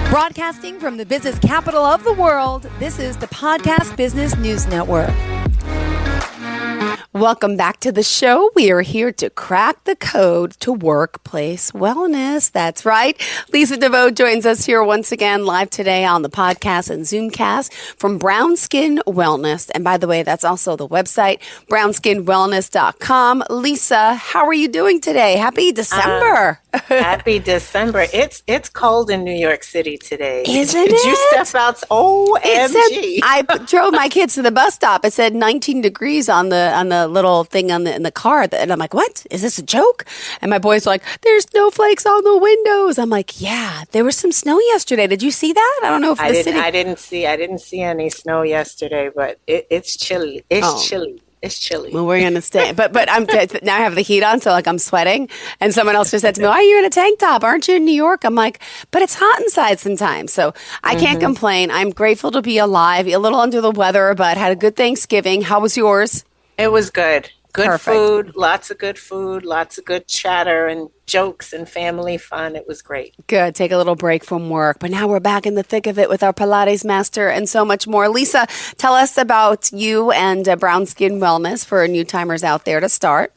Broadcasting from the business capital of the world, this is the Podcast Business News Network. Welcome back to the show. We are here to crack the code to workplace wellness. That's right. Lisa Deveaux joins us here once again live today on the podcast and Zoomcast from Brown Skin Wellness. And by the way, that's also the website, brownskinwellness.com. Lisa, how are you doing today? Happy December. Happy December. It's cold in New York City today. Isn't it? Did you step out? OMG. I drove my kids to the bus stop. It said 19 degrees on the little thing in the car. And I'm like, what? Is this a joke? And my boys are like, there's snowflakes on the windows. I'm like, yeah, there was some snow yesterday. Did you see that? I don't know if I didn't see any snow yesterday, but it's chilly. It's chilly. It's chilly. Well, we're going to stay. But now I have the heat on, so like I'm sweating. And someone else just said to me, why are you in a tank top? Aren't you in New York? I'm like, but it's hot inside sometimes. So I can't complain. I'm grateful to be alive, a little under the weather, but had a good Thanksgiving. How was yours? It was good. Good Perfect. food, lots of good chatter and jokes and family fun. It was great. Good. Take a little break from work. But now we're back in the thick of it with our Pilates master and so much more. Lisa, tell us about you and Brown Skin Wellness for new timers out there to start.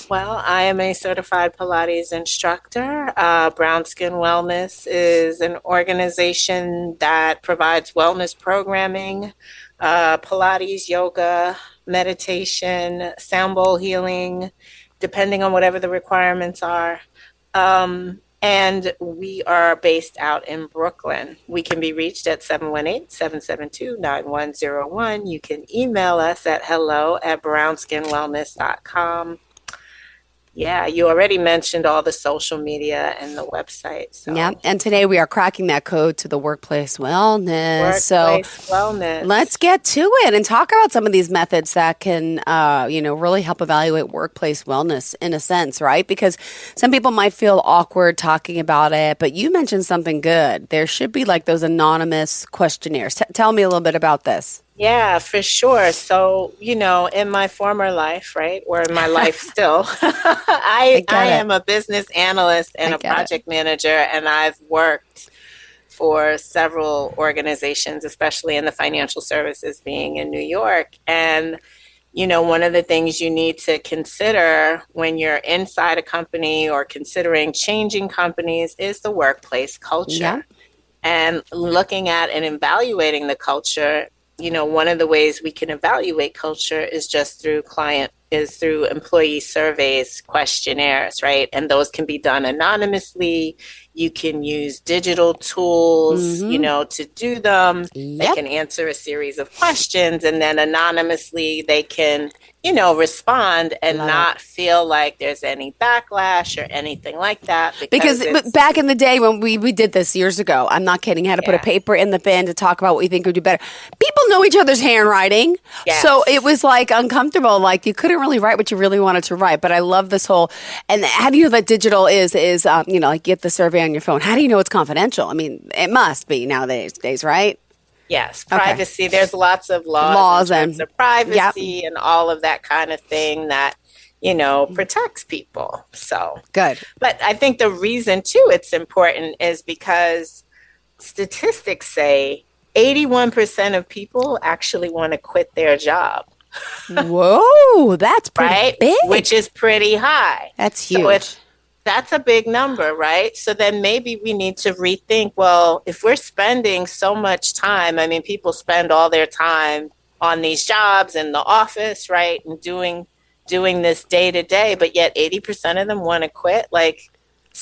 Well, I am a certified Pilates instructor. Brown Skin Wellness is an organization that provides wellness programming, Pilates, yoga, meditation, sound bowl healing, depending on whatever the requirements are. And we are based out in Brooklyn. We can be reached at 718-772-9101. You can email us at hello@brownskinwellness.com. Yeah, you already mentioned all the social media and the website. So. Yeah, and today we are cracking that code to the workplace wellness. Wellness. Let's get to it and talk about some of these methods that can, really help evaluate workplace wellness in a sense, right? Because some people might feel awkward talking about it, but you mentioned something good. There should be like those anonymous questionnaires. Tell me a little bit about this. Yeah, for sure. So, in my former life, right, or in my life still, I am a business analyst and a project manager, and I've worked for several organizations, especially in the financial services, being in New York. And, one of the things you need to consider when you're inside a company or considering changing companies is the workplace culture. Yeah. And looking at and evaluating the culture. One of the ways we can evaluate culture is just through employee surveys, questionnaires, right? And those can be done anonymously. You can use digital tools, to do them. Yep. They can answer a series of questions, and then anonymously they can, respond and not feel like there's any backlash or anything like that. Because back in the day when we did this years ago, I'm not kidding, had to put a paper in the bin to talk about what we think would do better. People know each other's handwriting. Yes. So it was like uncomfortable. Like you couldn't really write what you really wanted to write. But I love this whole, and how do you know that digital is like get the survey on your phone? How do you know it's confidential? I mean, it must be nowadays, right? Yes, privacy. Okay. There's lots of laws in terms of privacy and all of that kind of thing that, protects people. So good. But I think the reason, too, it's important is because statistics say 81% of people actually want to quit their job. Whoa, that's pretty big. Which is pretty high. That's huge. So that's a big number, right? So then maybe we need to rethink, well, if we're spending so much time, people spend all their time on these jobs in the office, right? And doing this day to day, but yet 80% of them want to quit. Like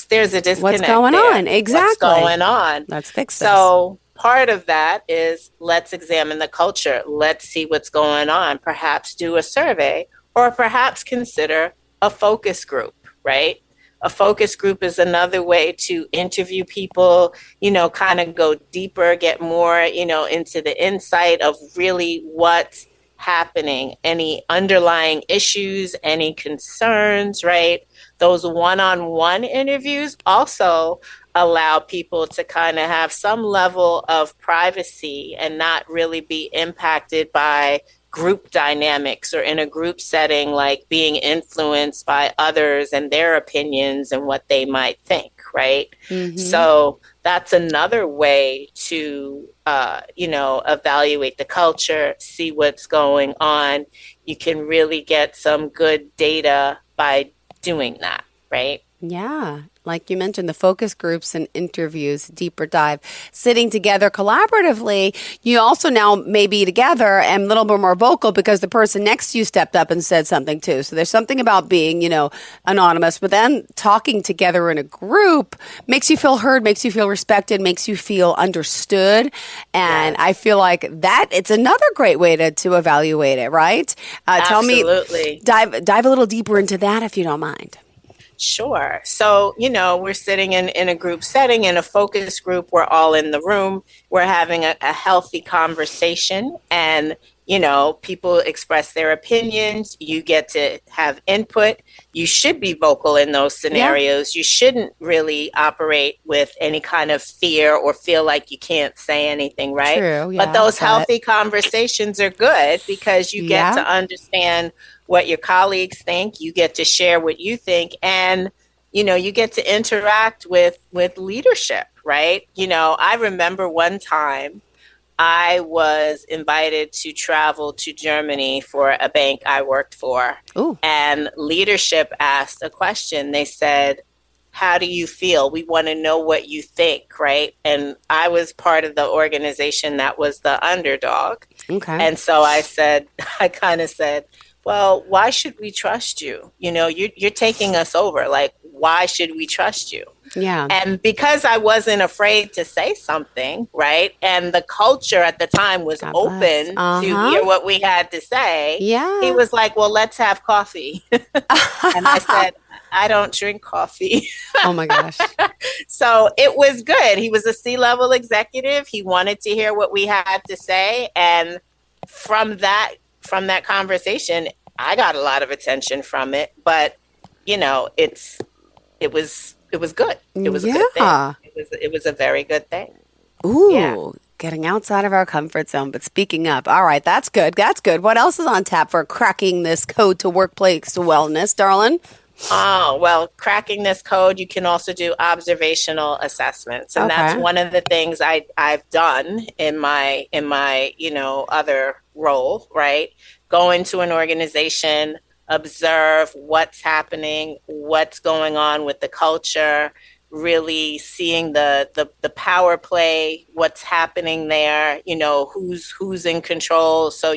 there's a disconnect. What's going on? Exactly. What's going on? Let's fix this. So part of that is let's examine the culture. Let's see what's going on. Perhaps do a survey or perhaps consider a focus group, right? A focus group is another way to interview people, kind of go deeper, get more, into the insight of really what's happening, any underlying issues, any concerns, right? Those one-on-one interviews also allow people to kind of have some level of privacy and not really be impacted by group dynamics or in a group setting, like being influenced by others and their opinions and what they might think, right? Mm-hmm. So that's another way to, evaluate the culture, see what's going on. You can really get some good data by doing that, right? Yeah. Like you mentioned, the focus groups and interviews, deeper dive, sitting together collaboratively. You also now may be together and a little bit more vocal because the person next to you stepped up and said something too. So there's something about being, anonymous, but then talking together in a group makes you feel heard, makes you feel respected, makes you feel understood. And I feel like that it's another great way to evaluate it, right? Absolutely. Tell me, dive a little deeper into that if you don't mind. Sure. So, we're sitting in a group setting, in a focus group. We're all in the room. We're having a healthy conversation and, people express their opinions. You get to have input. You should be vocal in those scenarios. Yeah. You shouldn't really operate with any kind of fear or feel like you can't say anything, right? True, yeah, but those healthy conversations are good because you get to understand what your colleagues think. You get to share what you think, and you get to interact with leadership, right? I remember one time I was invited to travel to Germany for a bank I worked for. Ooh. And leadership asked a question. They said, how do you feel? We want to know what you think, right? And I was part of the organization that was the underdog. Okay. And so I kind of said, well, why should we trust you? You're taking us over. Like, why should we trust you? Yeah. And because I wasn't afraid to say something, right? And the culture at the time was open to hear what we had to say. Yeah. He was like, well, let's have coffee. And I said, I don't drink coffee. Oh my gosh. So it was good. He was a C-level executive. He wanted to hear what we had to say. And from that conversation, I got a lot of attention from it, but it was good. It was a good thing. It was a very good thing. Ooh, getting outside of our comfort zone, but speaking up. All right, that's good. That's good. What else is on tap for cracking this code to workplace wellness, darling? Oh, well, cracking this code, you can also do observational assessments. And that's one of the things I've done in my other role, right? Go into an organization, observe what's happening, what's going on with the culture, really seeing the power play, what's happening there, who's in control. So,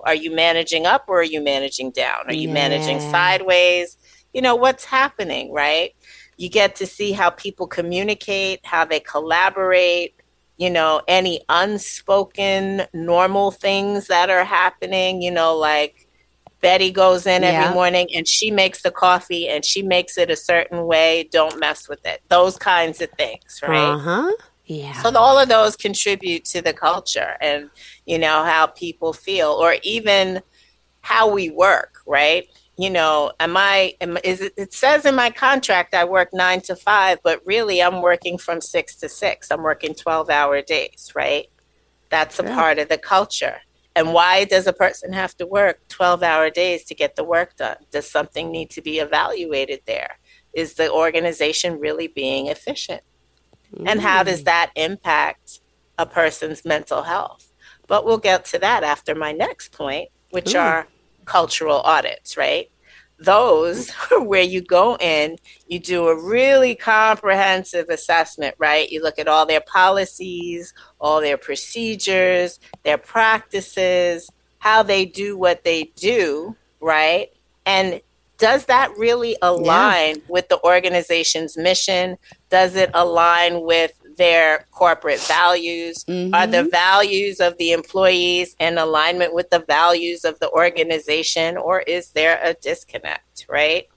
are you managing up or are you managing down? Are you managing sideways? What's happening, right? You get to see how people communicate, how they collaborate, any unspoken normal things that are happening, like Betty goes in every morning and she makes the coffee and she makes it a certain way. Don't mess with it. Those kinds of things, right? Uh-huh. Yeah. So all of those contribute to the culture and, how people feel or even how we work, right? It says in my contract I work 9 to 5, but really I'm working from 6 to 6. I'm working 12-hour days, right? That's a part of the culture. And why does a person have to work 12-hour days to get the work done? Does something need to be evaluated there? Is the organization really being efficient? And how does that impact a person's mental health? But we'll get to that after my next point, which are cultural audits, right? Those where you go in, you do a really comprehensive assessment, right? You look at all their policies, all their procedures, their practices, how they do what they do, right? And does that really align with the organization's mission? Does it align with their corporate values? Are the values of the employees in alignment with the values of the organization, or is there a disconnect, right?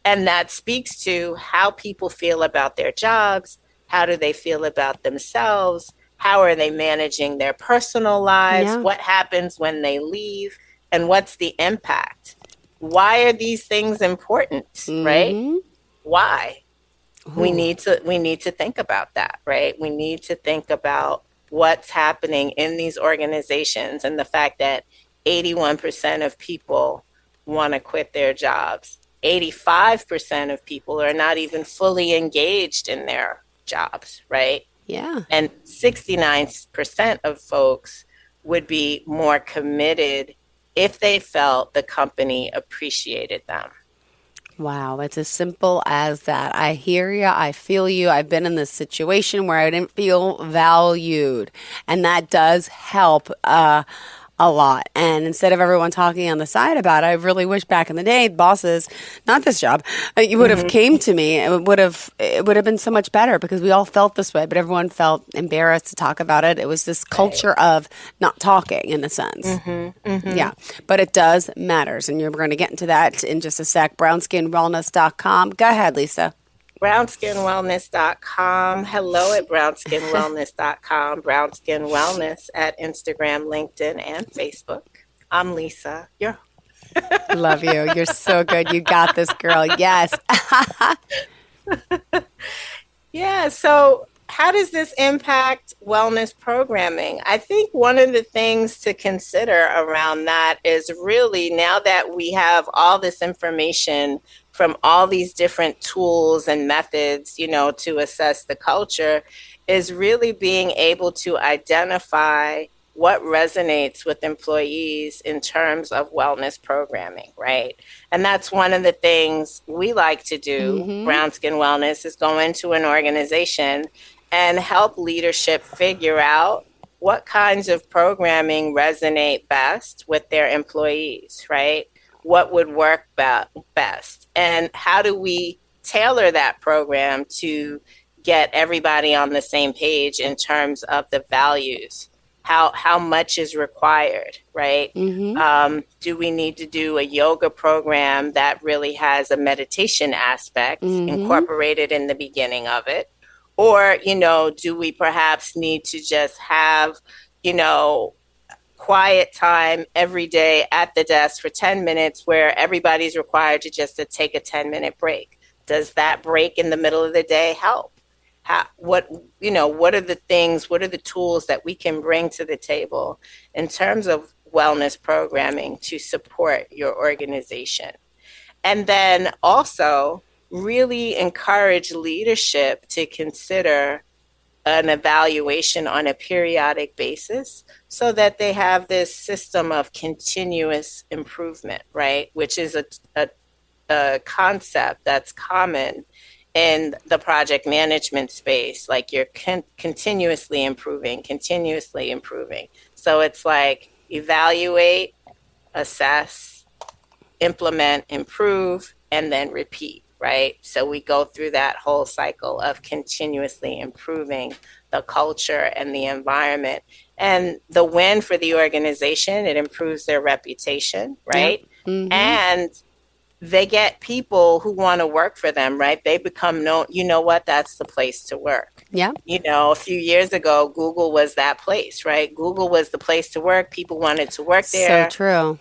And that speaks to how people feel about their jobs. How do they feel about themselves? How are they managing their personal lives? Yeah. What happens when they leave? And what's the impact? Why are these things important, right? Why? Ooh. We need to think about that, right? We need to think about what's happening in these organizations and the fact that 81% of people want to quit their jobs. 85% of people are not even fully engaged in their jobs, right? Yeah. And 69% of folks would be more committed if they felt the company appreciated them. Wow, it's as simple as that. I hear you. I feel you. I've been in this situation where I didn't feel valued, and that does help a lot. And instead of everyone talking on the side about it, I really wish back in the day, bosses, not this job, you would have came to me. It would have been so much better because we all felt this way, but everyone felt embarrassed to talk about it. It was this culture of not talking in a sense. Yeah, but it does matters. And you're going to get into that in just a sec. Brownskinwellness.com. Go ahead, Lisa. brownskinwellness.com. Hello at brownskinwellness.com. Brownskin Wellness at Instagram, LinkedIn, and Facebook. I'm Lisa. Love you. You're so good. You got this, girl. Yes. Yeah. So how does this impact wellness programming? I think one of the things to consider around that is really, now that we have all this information from all these different tools and methods, to assess the culture, is really being able to identify what resonates with employees in terms of wellness programming, right? And that's one of the things we like to do. Brown Skin Wellness is go into an organization and help leadership figure out what kinds of programming resonate best with their employees, right? What would work best? And how do we tailor that program to get everybody on the same page in terms of the values? How much is required, right? Do we need to do a yoga program that really has a meditation aspect incorporated in the beginning of it? Or, do we perhaps need to just have, quiet time every day at the desk for 10 minutes where everybody's required to take a 10-minute break? Does that break in the middle of the day help? What are the tools that we can bring to the table in terms of wellness programming to support your organization? And then also really encourage leadership to consider an evaluation on a periodic basis so that they have this system of continuous improvement, right? Which is a concept that's common in the project management space. Like you're continuously improving. So it's like evaluate, assess, implement, improve, and then repeat, right? So we go through that whole cycle of continuously improving the culture and the environment. And the win for the organization, it improves their reputation, right? Yep. And they get people who want to work for them, right? They become known, that's the place to work. Yeah. A few years ago, Google was that place, right? Google was the place to work. People wanted to work there. So true.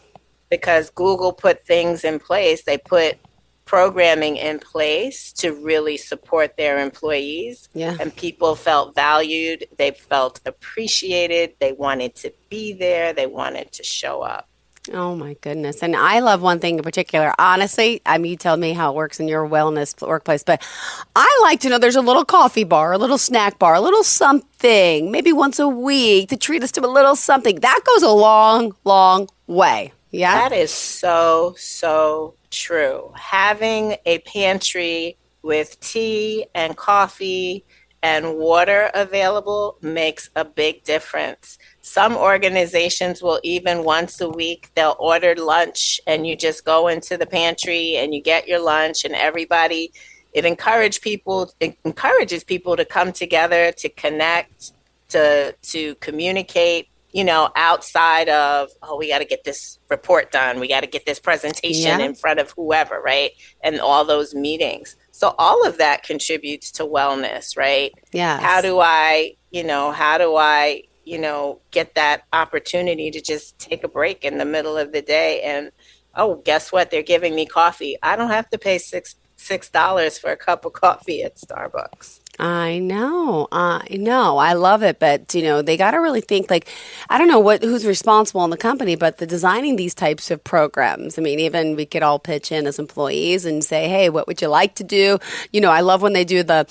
Because Google put things in place. They put programming in place to really support their employees. Yeah. And people felt valued. They felt appreciated. They wanted to be there. They wanted to show up. Oh, my goodness. And I love one thing in particular. Honestly, you tell me how it works in your wellness workplace, but I like to know there's a little coffee bar, a little snack bar, a little something, maybe once a week to treat us to a little something. That goes a long, long way. Yeah. That is so, so true. Having a pantry with tea and coffee and water available makes a big difference. Some organizations will even once a week, they'll order lunch and you just go into the pantry and you get your lunch, and it encourages people to come together, to connect, to communicate, outside of, we got to get this report done. We got to get this presentation in front of whoever, right? And all those meetings. So all of that contributes to wellness, right? Yeah. How do I get that opportunity to just take a break in the middle of the day? And, guess what? They're giving me coffee. I don't have to pay $6 for a cup of coffee at Starbucks. I know. I love it. But, they got to really think like, I don't know who's responsible in the company, but the designing these types of programs. I mean, even we could all pitch in as employees and say, hey, what would you like to do? I love when they do the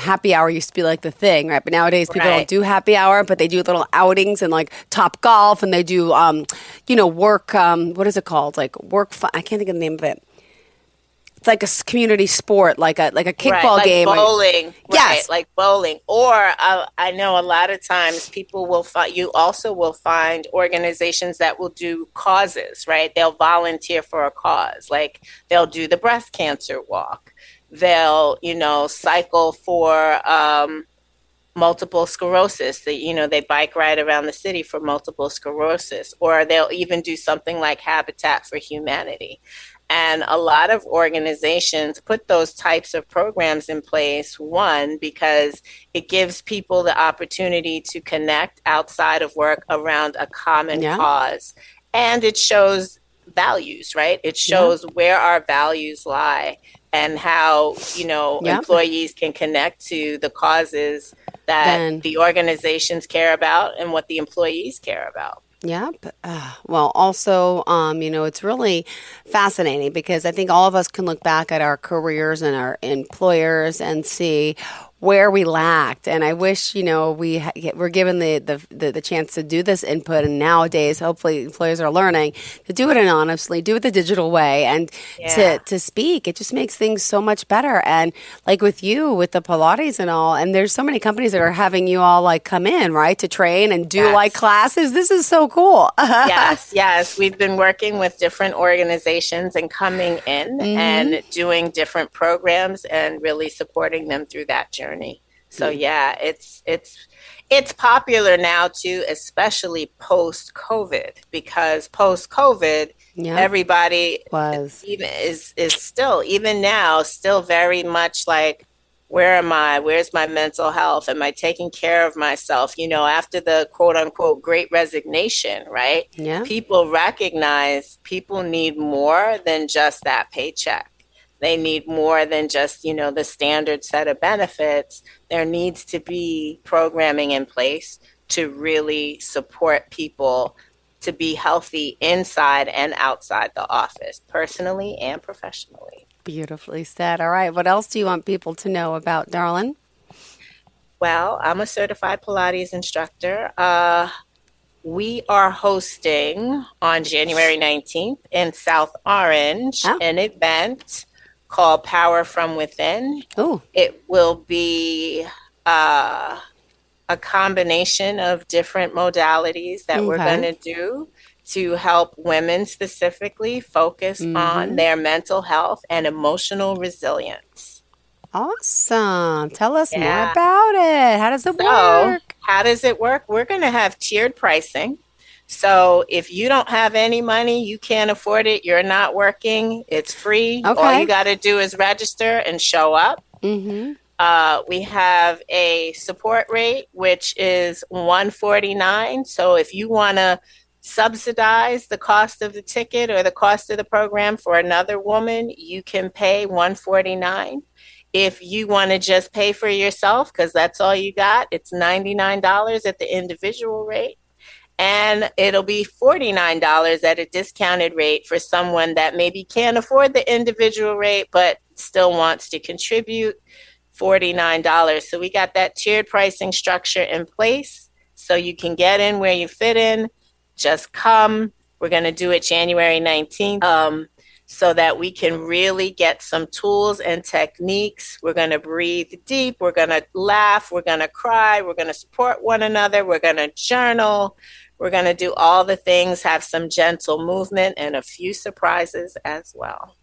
happy hour used to be like the thing, right? But nowadays people don't do happy hour, but they do little outings and like Top Golf, and they do, work, what is it called? Like I can't think of the name of it. It's like a community sport, like a kickball game. Bowling. Yes. Like bowling. Or I know a lot of times people will find, you also will find organizations that will do causes, right? They'll volunteer for a cause. Like they'll do the breast cancer walk. They'll, cycle for multiple sclerosis. They bike ride around the city for multiple sclerosis. Or they'll even do something like Habitat for Humanity. And a lot of organizations put those types of programs in place, one, because it gives people the opportunity to connect outside of work around a common cause. And it shows values, right? It shows where our values lie and how, employees can connect to the causes that the organizations care about and what the employees care about. Yep. Well, also, it's really fascinating because I think all of us can look back at our careers and our employers and see where we lacked. And I wish, we're given the chance to do this input. And nowadays, hopefully employers are learning to do it anonymously, do it the digital way, and to speak. It just makes things so much better. And like with you, with the Pilates and all, and there's so many companies that are having you all like come in, right, to train and do like classes. This is so cool. Yes. We've been working with different organizations and coming in and doing different programs and really supporting them through that journey. So it's popular now too, especially post-COVID, because post-COVID, everybody is still, even now, still very much like, where am I? Where's my mental health? Am I taking care of myself? After the quote unquote great resignation, right? Yeah. People recognize people need more than just that paycheck. They need more than just, the standard set of benefits. There needs to be programming in place to really support people to be healthy inside and outside the office, personally and professionally. Beautifully said. All right. What else do you want people to know about, darling? Well, I'm a certified Pilates instructor. We are hosting on January 19th in South Orange an event called Power from Within. Oh. It will be a combination of different modalities that we're going to do to help women specifically focus on their mental health and emotional resilience. Awesome. Tell us more about it. How does it work? How does it work? We're going to have tiered pricing. So if you don't have any money, you can't afford it, you're not working, it's free. Okay. All you got to do is register and show up. We have a support rate, which is $149. So if you want to subsidize the cost of the ticket or the cost of the program for another woman, you can pay $149. If you want to just pay for yourself, because that's all you got, it's $99 at the individual rate. And it'll be $49 at a discounted rate for someone that maybe can't afford the individual rate, but still wants to contribute, $49. So we got that tiered pricing structure in place so you can get in where you fit in. Just come. We're going to do it January 19th so that we can really get some tools and techniques. We're going to breathe deep. We're going to laugh. We're going to cry. We're going to support one another. We're going to journal. We're going to do all the things, have some gentle movement and a few surprises as well.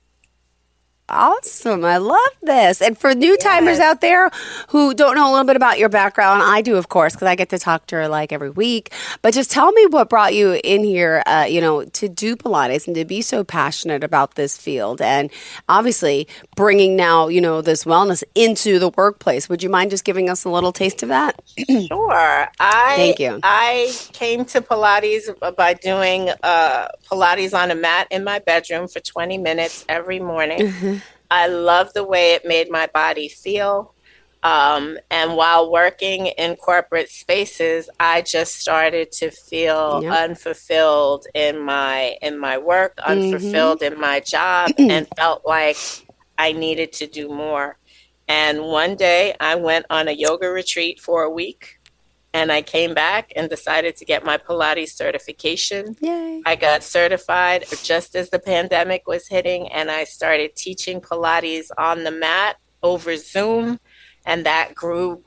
Awesome. I love this. And for new timers out there who don't know a little bit about your background, I do, of course, because I get to talk to her like every week. But just tell me what brought you in here, to do Pilates and to be so passionate about this field. And obviously bringing now, this wellness into the workplace. Would you mind just giving us a little taste of that? Sure. Thank you. I came to Pilates by doing Pilates on a mat in my bedroom for 20 minutes every morning. I love the way it made my body feel. And while working in corporate spaces, I just started to feel unfulfilled in my work, unfulfilled in my job, and felt like I needed to do more. And one day I went on a yoga retreat for a week, and I came back and decided to get my Pilates certification. Yay. I got certified just as the pandemic was hitting, and I started teaching Pilates on the mat over Zoom. And that grew,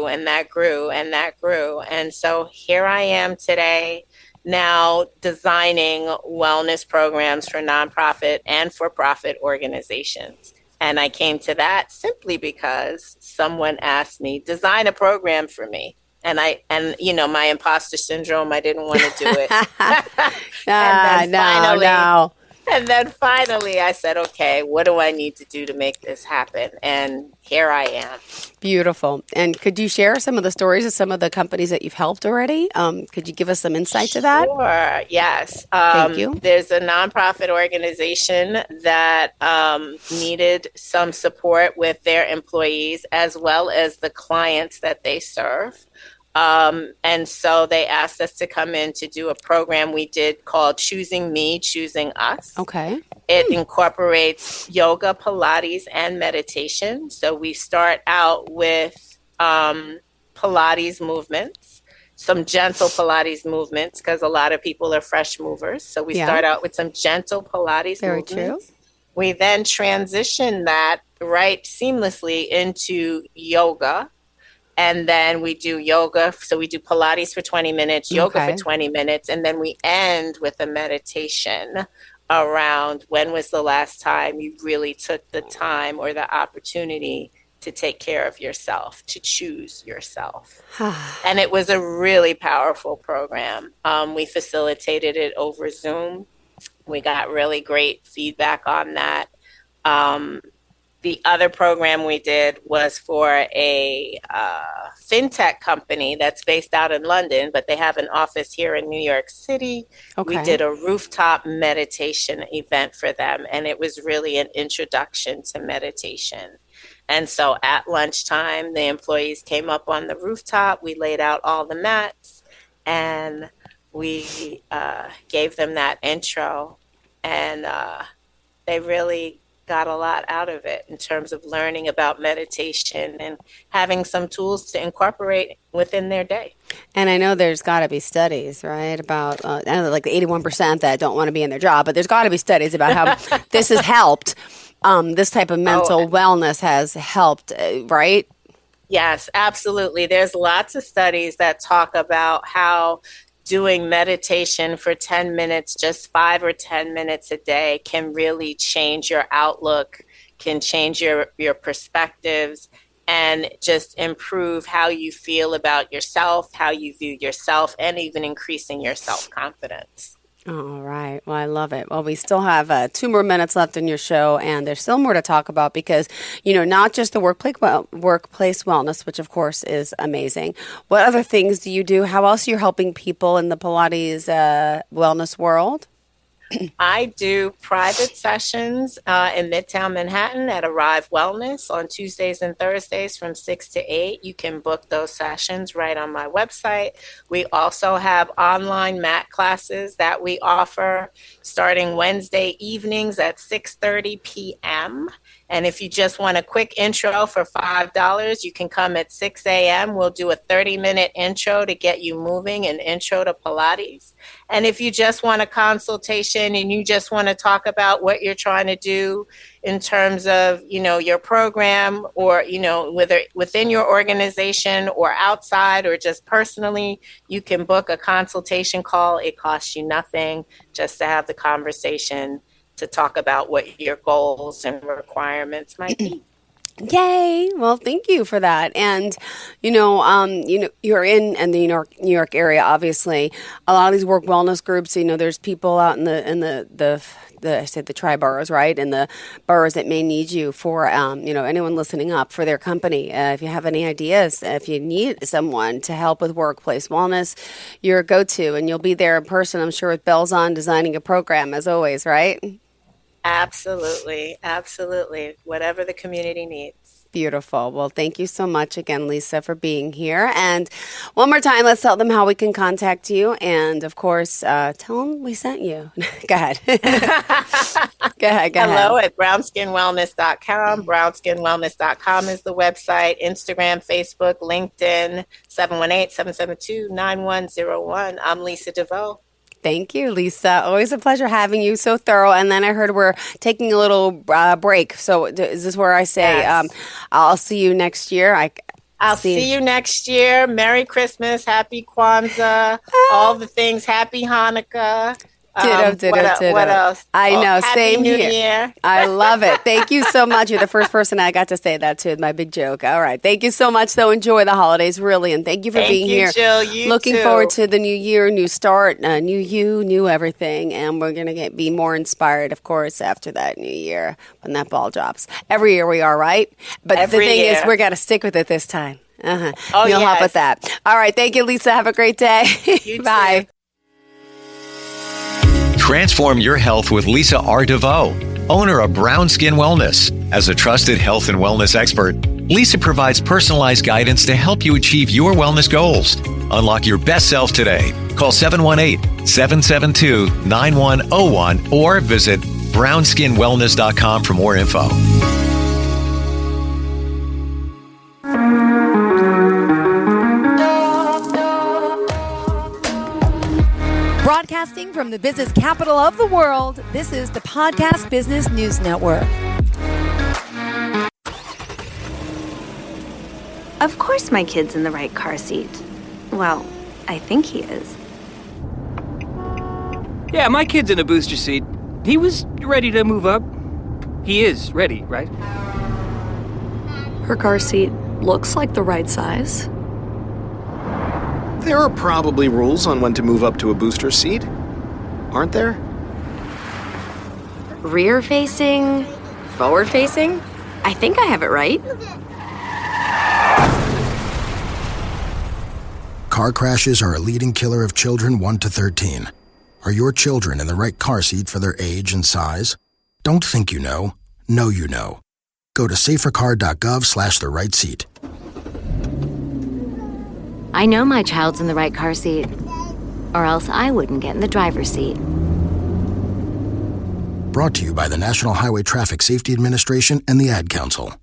and that grew, and that grew. And so here I am today, now designing wellness programs for nonprofit and for-profit organizations. And I came to that simply because someone asked me, design a program for me. And my imposter syndrome, I didn't want to do it. And then finally I said, okay, what do I need to do to make this happen? And here I am. Beautiful. And could you share some of the stories of some of the companies that you've helped already? Could you give us some insight to that? Sure, yes. Thank you. There's a nonprofit organization that needed some support with their employees as well as the clients that they serve. And so they asked us to come in to do a program we did called Choosing Me, Choosing Us. Okay. It incorporates yoga, Pilates, and meditation. So we start out with Pilates movements, some gentle Pilates movements, because a lot of people are fresh movers. So we start out with some gentle Pilates movements. Very true. We then transition that right seamlessly into yoga. And then we do yoga. So we do Pilates for 20 minutes, yoga for 20 minutes. And then we end with a meditation around when was the last time you really took the time or the opportunity to take care of yourself, to choose yourself. And it was a really powerful program. We facilitated it over Zoom. We got really great feedback on that. The other program we did was for a fintech company that's based out in London, but they have an office here in New York City. Okay. We did a rooftop meditation event for them, and it was really an introduction to meditation. And so at lunchtime, the employees came up on the rooftop. We laid out all the mats, and we gave them that intro, and they really got a lot out of it in terms of learning about meditation and having some tools to incorporate within their day. And I know there's got to be studies, right, about, I know like the 81% that don't want to be in their job, but there's got to be studies about how this has helped. This type of mental wellness has helped, right? Yes, absolutely. There's lots of studies that talk about how doing meditation for 10 minutes, just 5 or 10 minutes a day can really change your outlook, can change your perspectives, and just improve how you feel about yourself, how you view yourself, and even increasing your self-confidence. All right. Well, I love it. Well, we still have 2 more minutes left in your show, and there's still more to talk about because, not just the workplace wellness, which of course is amazing. What other things do you do? How else are you helping people in the Pilates wellness world? I do private sessions in Midtown Manhattan at Arrive Wellness on Tuesdays and Thursdays from 6 to 8. You can book those sessions right on my website. We also have online mat classes that we offer starting Wednesday evenings at 6:30 p.m. And if you just want a quick intro for $5, you can come at 6 a.m. We'll do a 30-minute intro to get you moving, an intro to Pilates. And if you just want a consultation and you just want to talk about what you're trying to do in terms of, your program or, whether within your organization or outside or just personally, you can book a consultation call. It costs you nothing just to have the conversation to talk about what your goals and requirements might be. Yay! Well, thank you for that. And you're in the New York area. Obviously, a lot of these work wellness groups. There's people out in the I said the tri-boroughs, right? And the boroughs that may need you for anyone listening up for their company. If you have any ideas, if you need someone to help with workplace wellness, you're a go-to, and you'll be there in person, I'm sure, with bells on, designing a program as always, right? Absolutely. Absolutely. Whatever the community needs. Beautiful. Well, thank you so much again, Lisa, for being here. And one more time, let's tell them how we can contact you. And of course, tell them we sent you. Go ahead. Go ahead. Hello at brownskinwellness.com. Brownskinwellness.com is the website. Instagram, Facebook, LinkedIn, 718-772-9101. I'm Lisa Deveaux. Thank you, Lisa. Always a pleasure having you. So thorough. And then I heard we're taking a little break. So is this where I say, yes. I'll see you next year? I'll see you next year. Merry Christmas. Happy Kwanzaa. All the things. Happy Hanukkah. Ditto. What else? I know. Happy Same New here. Year. I love it. Thank you so much. You're the first person I got to say that to. My big joke. All right. Thank you so much, though. Enjoy the holidays, really. And thank you for being here. Jill. You Looking too. forward to the new year, new start, new you, new everything. And we're going to be more inspired, of course, after that new year when that ball drops. Every year we are, right? But the thing is, we're going to stick with it this time. Oh, You'll help with that. All right. Thank you, Lisa. Have a great day. Bye. Too. Transform your health with Lisa R. Deveaux, owner of Brown Skin Wellness. As a trusted health and wellness expert, Lisa provides personalized guidance to help you achieve your wellness goals. Unlock your best self today. Call 718-772-9101 or visit brownskinwellness.com for more info. Broadcasting from the business capital of the world, this is the Podcast Business News Network. Of course my kid's in the right car seat. Well, I think he is. Yeah, my kid's in a booster seat. He was ready to move up. He is ready, right? Her car seat looks like the right size. There are probably rules on when to move up to a booster seat, aren't there? Rear facing, forward facing. I think I have it right. Car crashes are a leading killer of children 1 to 13. Are your children in the right car seat for their age and size? Don't think you know. Know you know. Go to safercar.gov/the right seat. I know my child's in the right car seat, or else I wouldn't get in the driver's seat. Brought to you by the National Highway Traffic Safety Administration and the Ad Council.